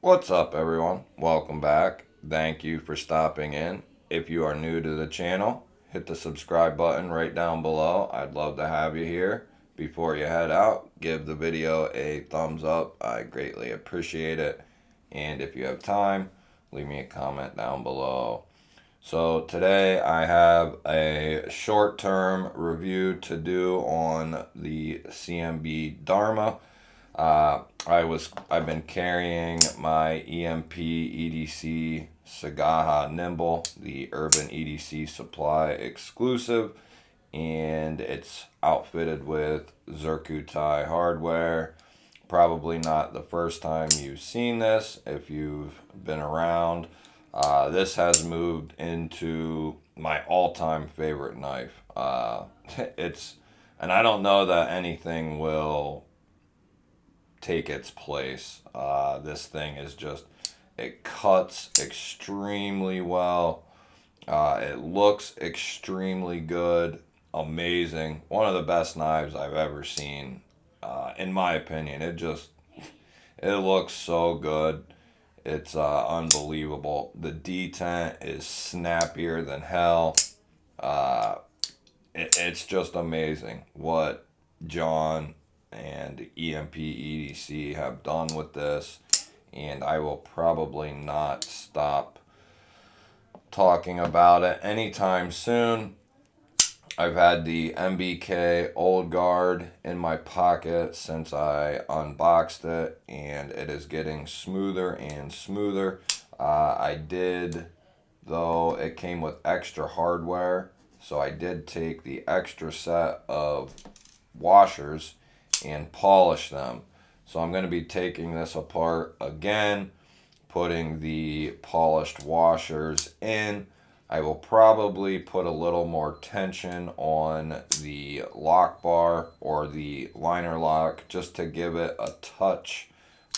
What's up, everyone? Welcome back. Thank you for stopping in. If you are new to the channel, hit the subscribe button right down below. I'd love to have you here. Before you head out, give the video a thumbs up. I greatly appreciate it. And if you have time, leave me a comment down below. So today I have a short-term review to do on the CMB Darma. I've been carrying my EMP EDC Sagaha Nimble, the Urban EDC Supply exclusive, and it's outfitted with Zircuti hardware. Probably not the first time you've seen this if you've been around. This has moved into my all-time favorite knife. It's, and I don't know that anything will take its place. This thing is just, it cuts extremely well. It looks extremely good. Amazing. One of the best knives I've ever seen, in my opinion. It looks so good. It's unbelievable. The detent is snappier than hell. Uh, it's just amazing what John and EMP EDC have done with this, and I will probably not stop talking about it anytime soon. I've had the MBK Old Guard in my pocket since I unboxed it, and it is getting smoother and smoother. I did, though it came with extra hardware, so I did take the extra set of washers and polish them. So I'm going to be taking this apart again, putting the polished washers in. I will probably put a little more tension on the lock bar or the liner lock just to give it a touch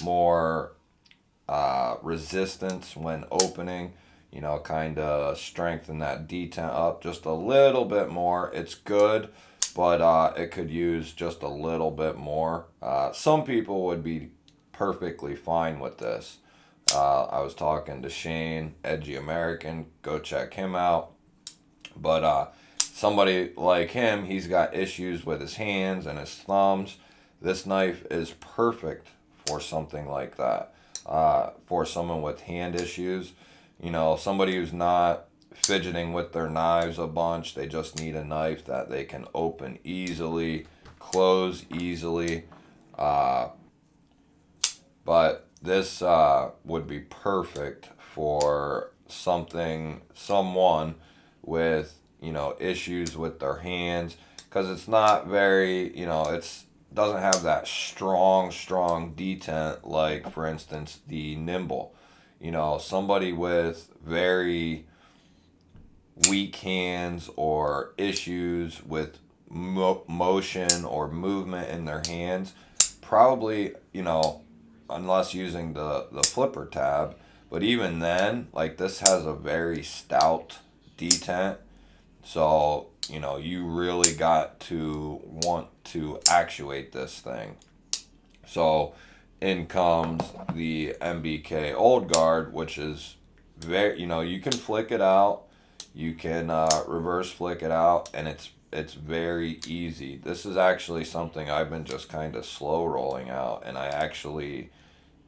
more resistance when opening. You know, kind of strengthen that detent up just a little bit more. It's good, but it could use just a little bit more. Some people would be perfectly fine with this. I was talking to Shane, Edgy American. Go check him out. But somebody like him, he's got issues with his hands and his thumbs. This knife is perfect for something like that. For someone with hand issues, you know, somebody who's not fidgeting with their knives a bunch. They just need a knife that they can open easily, close easily. Uh, but this would be perfect for someone with, you know, issues with their hands, because it's not very, you know, it's doesn't have that strong detent like, for instance, the Nimble. You know, somebody with very weak hands or issues with motion or movement in their hands, probably, you know, unless using the flipper tab. But even then, like, this has a very stout detent. So, you know, you really got to want to actuate this thing. So in comes the MBK Old Guard, which is very, you know, you can flick it out, you can reverse flick it out, and it's very easy. This is actually something I've been just kind of slow rolling out, and I actually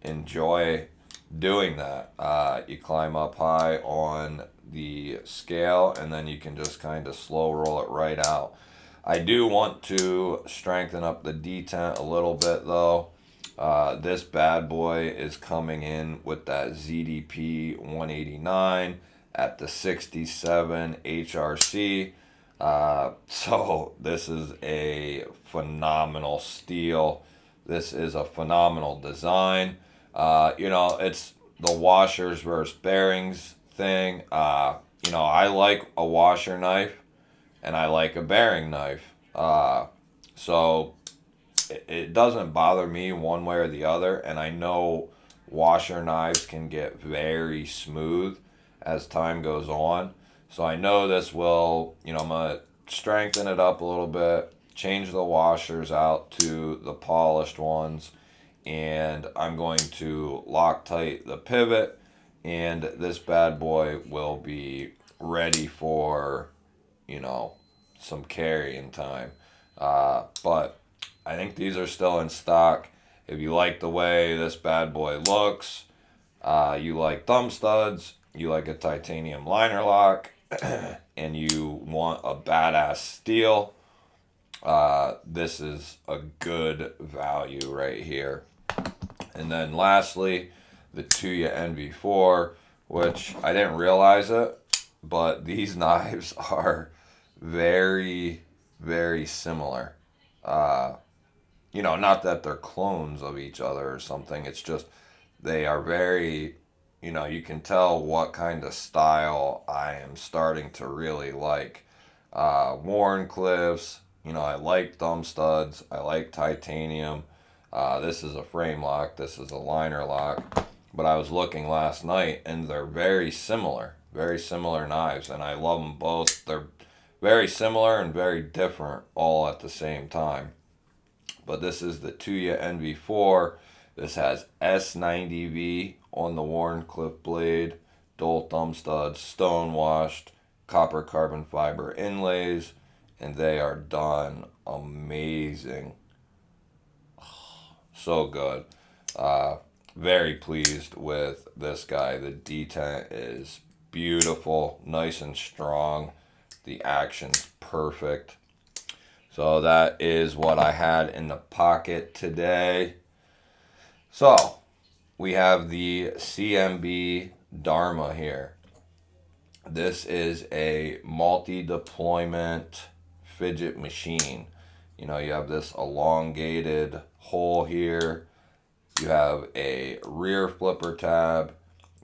enjoy doing that. You climb up high on the scale, and then you can just kind of slow roll it right out. I do want to strengthen up the detent a little bit, though. This bad boy is coming in with that ZDP 189 at the 67 HRC. So this is a phenomenal steel. This is a phenomenal design. You know, it's the washers versus bearings thing. You know, I like a washer knife and I like a bearing knife. So it doesn't bother me one way or the other. And I know washer knives can get very smooth as time goes on. So I know this will, you know, I'm going to strengthen it up a little bit, change the washers out to the polished ones, and I'm going to Loctite the pivot, and this bad boy will be ready for, you know, some carrying time. But I think these are still in stock. If you like the way this bad boy looks, you like thumb studs, you like a titanium liner lock, and you want a badass steel, this is a good value right here. And then lastly, the Tuya NV4, which I didn't realize it, but these knives are very, very similar. Not that they're clones of each other or something. It's just they are very, you can tell what kind of style I am starting to really like. Warncliffs, I like thumb studs. I like titanium. This is a frame lock. This is a liner lock. But I was looking last night, and they're very similar knives, and I love them both. They're very similar and very different all at the same time. But this is the Tuya NV4. This has S90V on the Warncliffe blade, dual thumb studs, stone washed, copper carbon fiber inlays, and they are done amazing. So good. Very pleased with this guy. The detent is beautiful, nice and strong. The action's perfect. So that is what I had in the pocket today. So we have the CMB Darma here. This is a multi-deployment fidget machine. You have this elongated hole here. You have a rear flipper tab.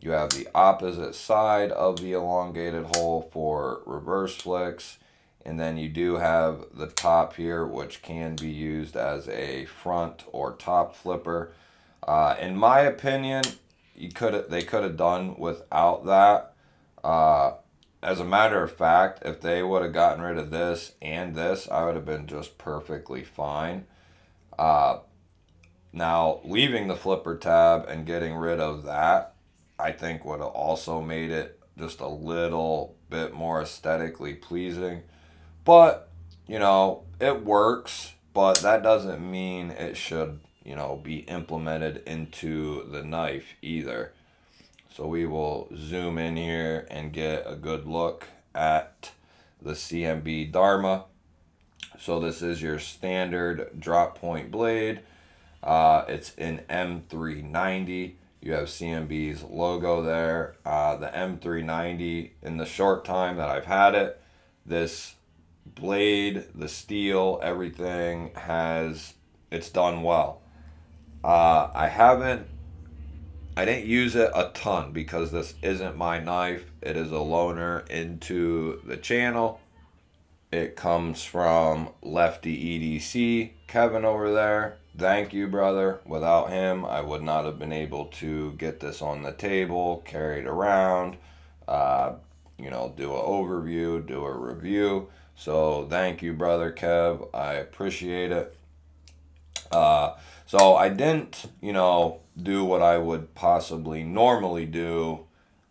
You have the opposite side of the elongated hole for reverse flicks. And then you do have the top here, which can be used as a front or top flipper. In my opinion, they could have done without that. As a matter of fact, if they would have gotten rid of this and this, I would have been just perfectly fine. Now, leaving the flipper tab and getting rid of that, I think would have also made it just a little bit more aesthetically pleasing. But, it works, but that doesn't mean it should, be implemented into the knife either. So we will zoom in here and get a good look at the CMB Darma. So this is your standard drop point blade. It's in M390. You have CMB's logo there. The M390, in the short time that I've had it, this blade, the steel, everything it's done well. I didn't use it a ton because this isn't my knife. It is a loaner into the channel. It comes from Lefty EDC, Kevin over there. Thank you, brother. Without him, I would not have been able to get this on the table, carry it around, do an overview, do a review. So thank you, brother Kev. I appreciate it. So I didn't, do what I would possibly normally do,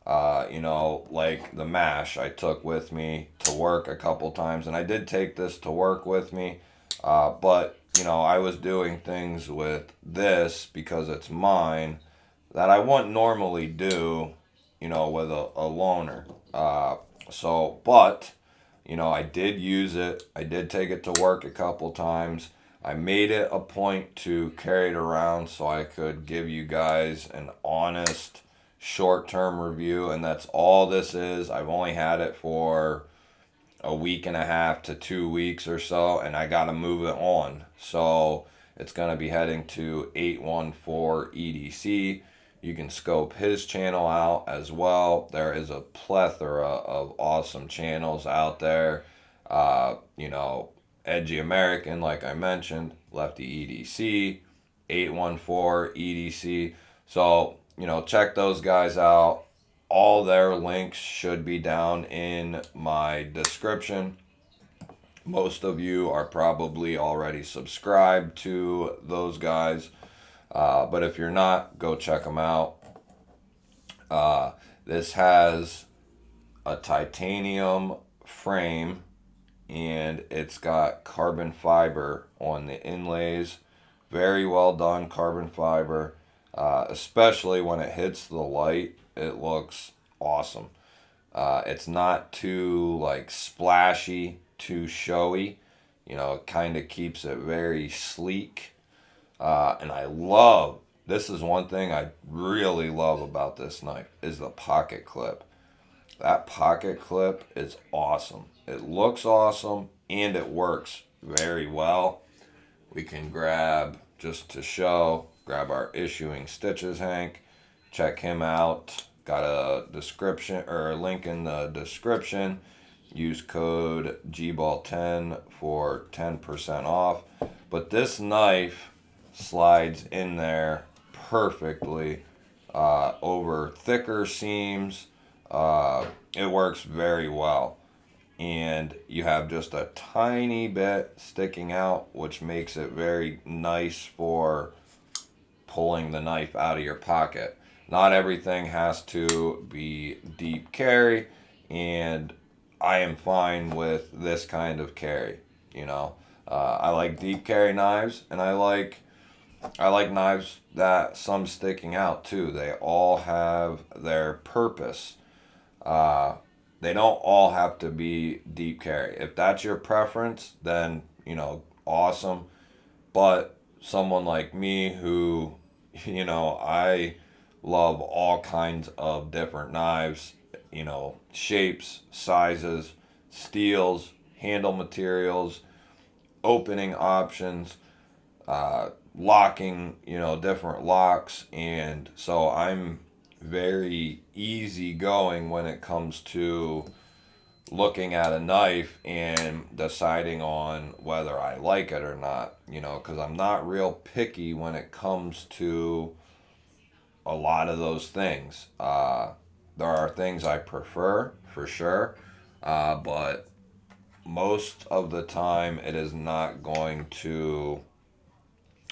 like the mash I took with me to work a couple times. And I did take this to work with me, but, I was doing things with this because it's mine that I wouldn't normally do, with a loaner. But I did use it. I did take it to work a couple times. I made it a point to carry it around so I could give you guys an honest short-term review, and that's all this is. I've only had it for a week and a half to 2 weeks or so, and I got to move it on. So it's going to be heading to 814 EDC. You can scope his channel out as well. There is a plethora of awesome channels out there. Edgy American, like I mentioned, Lefty EDC, 814 EDC. So, check those guys out. All their links should be down in my description. Most of you are probably already subscribed to those guys. But if you're not, go check them out. This has a titanium frame, and it's got carbon fiber on the inlays. Very well done carbon fiber, especially when it hits the light. It looks awesome. It's not too like splashy, too showy. It kind of keeps it very sleek. And I love, this is one thing I really love about this knife is the pocket clip. That pocket clip is awesome. It looks awesome and it works very well. We can grab, just to show, grab our Issuing Stitches Hank. Check him out. Got a description or a link in the description. Use code GBALL10 for 10% off. But this knife slides in there perfectly over thicker seams. It works very well. And you have just a tiny bit sticking out, which makes it very nice for pulling the knife out of your pocket. Not everything has to be deep carry, and I am fine with this kind of carry. I like deep carry knives, and I like knives that some sticking out too. They all have their purpose. They don't all have to be deep carry. If that's your preference, then awesome. But someone like me who, I love all kinds of different knives, shapes, sizes, steels, handle materials, opening options, locking, different locks. And so I'm very easygoing when it comes to looking at a knife and deciding on whether I like it or not, because I'm not real picky when it comes to a lot of those things. There are things I prefer for sure, but most of the time it is not going to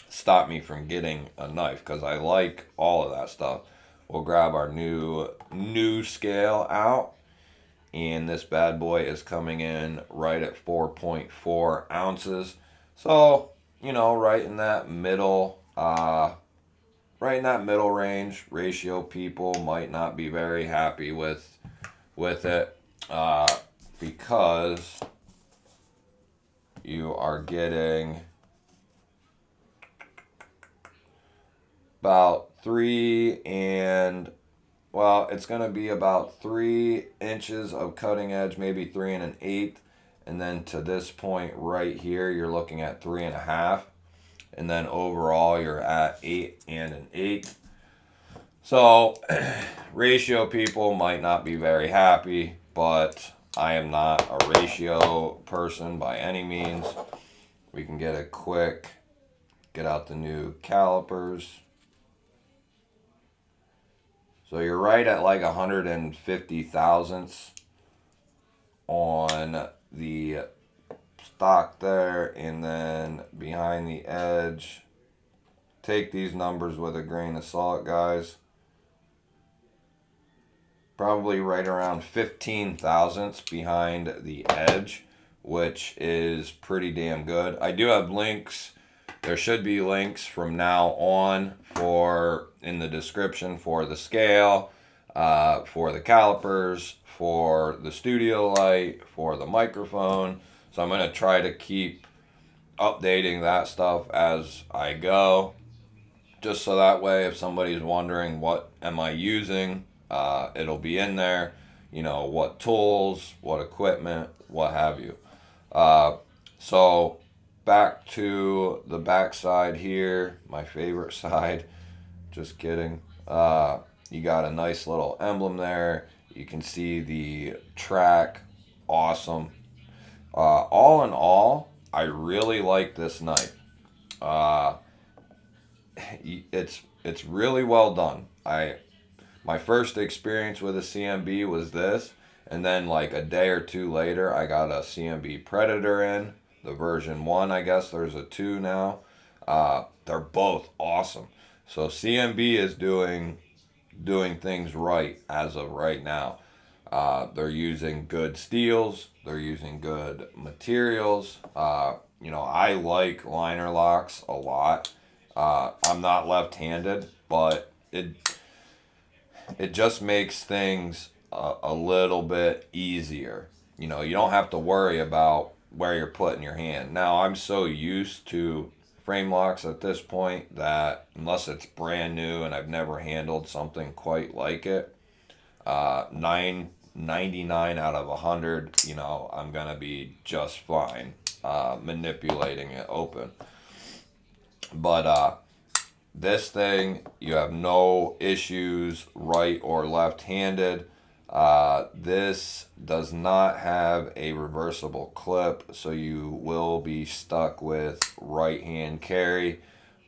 stop me from getting a knife because I like all of that stuff. We'll grab our new scale out, and this bad boy is coming in right at 4.4 ounces. So, right in that middle range. Ratio people might not be very happy with it, because you are getting about it's going to be about 3 inches of cutting edge, maybe 3 1/8, and then to this point right here you're looking at 3 1/2, and then overall you're at 8 1/8. So ratio people might not be very happy, but I am not a ratio person by any means. We can get out the new calipers. So you're right at like 150 thousandths on the stock there, and then behind the edge, take these numbers with a grain of salt, guys. Probably right around 15 thousandths behind the edge, which is pretty damn good. I do have links. There should be links from now on in the description for the scale, for the calipers, for the studio light, for the microphone. So I'm going to try to keep updating that stuff as I go, just so that way if somebody's wondering what am I using, it'll be in there, what tools, what equipment, what have you. So back to the back side here, my favorite side. Just kidding. You got a nice little emblem there. You can see the track. Awesome. All in all, I really like this knife. It's really well done. My first experience with a CMB was this, and then like a day or two later, I got a CMB Predator in the version 1. I guess there's a 2 now. They're both awesome. So CMB is doing things right as of right now. They're using good steels. They're using good materials. I like liner locks a lot. I'm not left-handed, but it just makes things a little bit easier. You don't have to worry about where you're putting your hand. Now, I'm so used to frame locks at this point that unless it's brand new and I've never handled something quite like it, 99 out of 100, I'm going to be just fine manipulating it open. But this thing, you have no issues right or left handed. This does not have a reversible clip, so you will be stuck with right hand carry.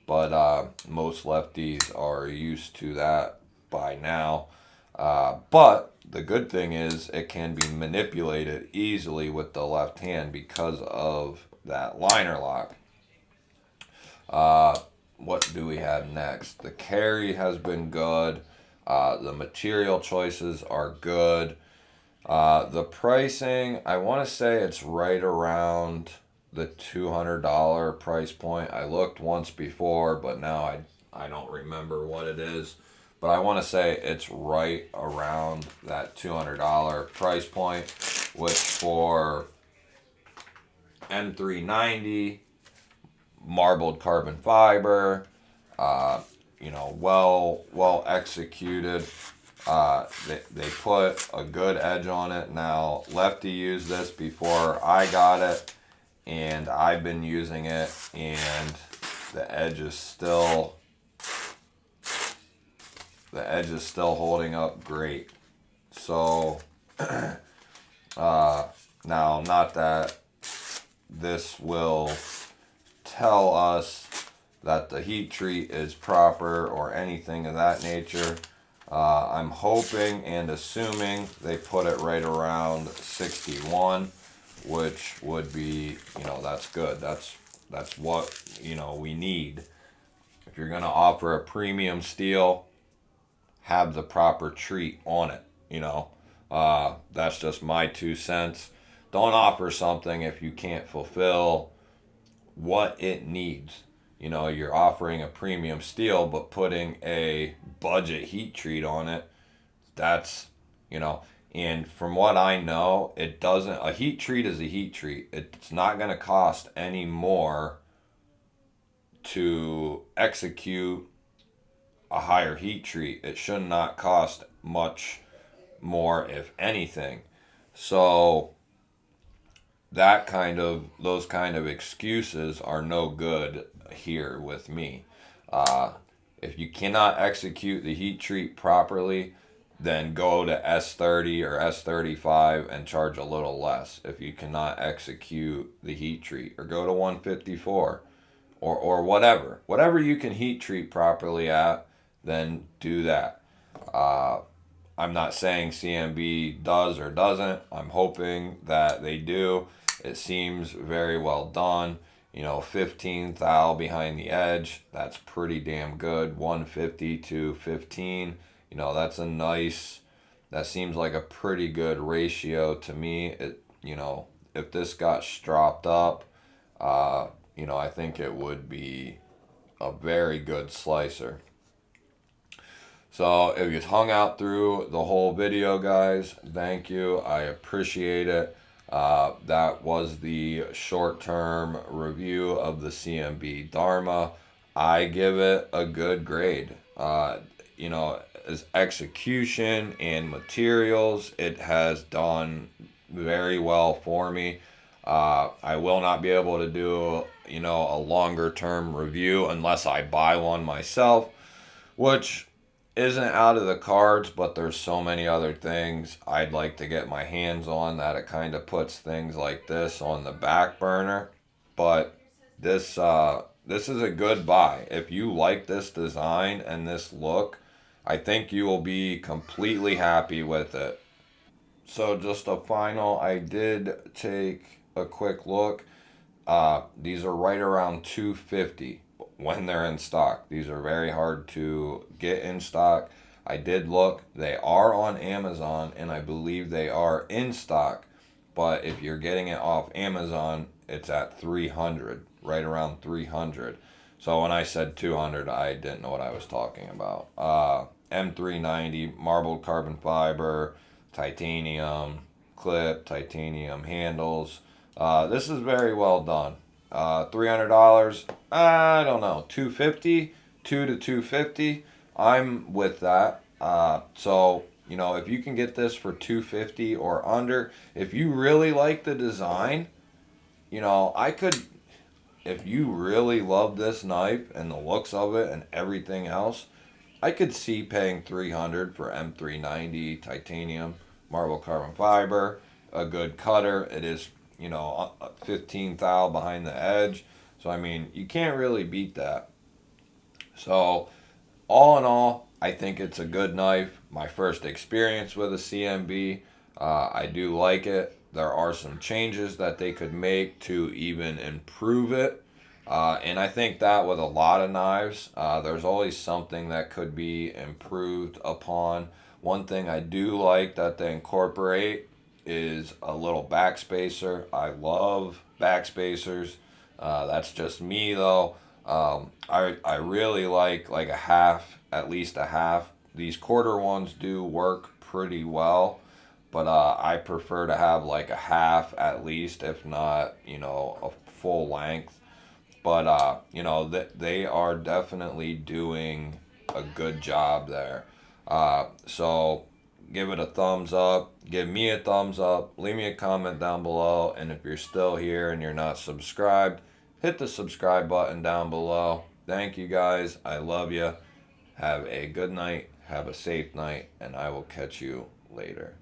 But most lefties are used to that by now. But the good thing is it can be manipulated easily with the left hand because of that liner lock. What do we have next? The carry has been good. The material choices are good. The pricing, I want to say it's right around the $200 price point. I looked once before, but now I don't remember what it is. But I want to say it's right around that $200 price point, which for M390, marbled carbon fiber, well executed. They put a good edge on it. Now, Lefty used this before I got it, and I've been using it, and the edge is still holding up great. So now, not that this will tell us that the heat treat is proper or anything of that nature. I'm hoping and assuming they put it right around 61, which would be, that's good. That's what, we need. If you're going to offer a premium steel, have the proper treat on it, That's just my 2 cents. Don't offer something if you can't fulfill what it needs. You're offering a premium steel, but putting a budget heat treat on it, that's, and from what I know, a heat treat is a heat treat. It's not going to cost any more to execute a higher heat treat. It should not cost much more, if anything. So, those kind of excuses are no good here with me. If you cannot execute the heat treat properly, then go to S30 or S35 and charge a little less if you cannot execute the heat treat, or go to 154 or whatever you can heat treat properly at, then do that. I'm not saying CMB does or doesn't. I'm hoping that they do. It seems very well done. 15 thou behind the edge. That's pretty damn good. 150 to 15. That's a nice. That seems like a pretty good ratio to me. If this got stropped up, I think it would be a very good slicer. So if you hung out through the whole video, guys, thank you. I appreciate it. That was the short-term review of the CMB Darma. I give it a good grade. As execution and materials, it has done very well for me. I will not be able to do, a longer-term review unless I buy one myself, which isn't out of the cards, but there's so many other things I'd like to get my hands on that it kind of puts things like this on the back burner. But this is a good buy. If you like this design and this look, I think you will be completely happy with it. So just a final, I did take a quick look. These are right around 250. when they're in stock. These are very hard to get in stock. I did look. They are on Amazon, and I believe they are in stock. But if you're getting it off Amazon, it's at 300, right around 300. So when I said 200, I didn't know what I was talking about. M390, marbled carbon fiber, titanium clip, titanium handles. This is very well done. $300. I don't know. 250, 250. I'm with that. So if you can get this for 250 or under, if you really like the design, I could. If you really love this knife and the looks of it and everything else, I could see paying 300 for M390 titanium, marble carbon fiber, a good cutter. It is, 15 thou behind the edge. So, I mean, you can't really beat that. So, all in all, I think it's a good knife. My first experience with a CMB, I do like it. There are some changes that they could make to even improve it. And I think that with a lot of knives, there's always something that could be improved upon. One thing I do like that they incorporate is a little backspacer. I love backspacers. That's just me though. I really like a half, at least a half. These quarter ones do work pretty well, but I prefer to have like a half at least, if not, a full length. But they are definitely doing a good job there. So give it a thumbs up. Give me a thumbs up. Leave me a comment down below. And if you're still here and you're not subscribed, hit the subscribe button down below. Thank you guys. I love you. Have a good night. Have a safe night. And I will catch you later.